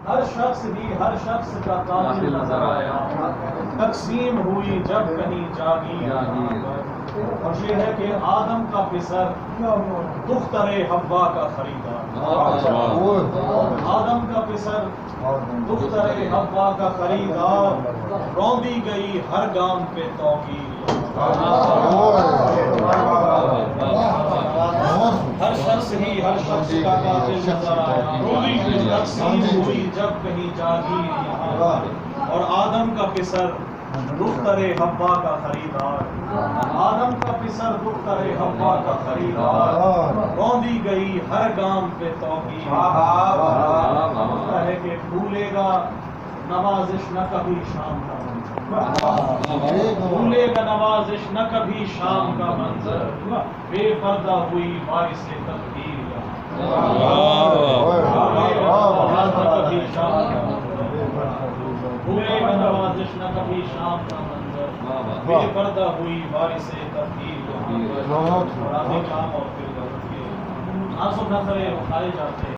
ہر شخص کا قاتل نظر آیا، تقسیم ہوئی جب کہیں جاگیر، اور یہ ہے کہ آدم کا پسر دختر حوا کا خریدار، آدم کا پسر دختر حوا کا خریدار، روندی گئی ہر گام پہ توقیر، ہر شخص کا قاتل نظر آیا، تقسیم ہوئی جب کہیں جاگیر یہاں، اور آدم کا پسر دختر حوا کا خریدار، آدم کا پسر دختر حوا کا خریدار، روندی گئی ہر گام پہ توقیر، ہے کہ بھولے گا نوازش نہ کبھی شام کا منظر، بھولے گا نوازش نہ کبھی شام کا منظر، بے پردہ ہوئی باعث تقدیر، بھولے گا نوازش نہ کبھی شام کا منظر، بے پردہ ہوئی باعث تقدیر، اور آدھے کام اور پھر آپ سب نظریں اٹھائے جاتے ہیں۔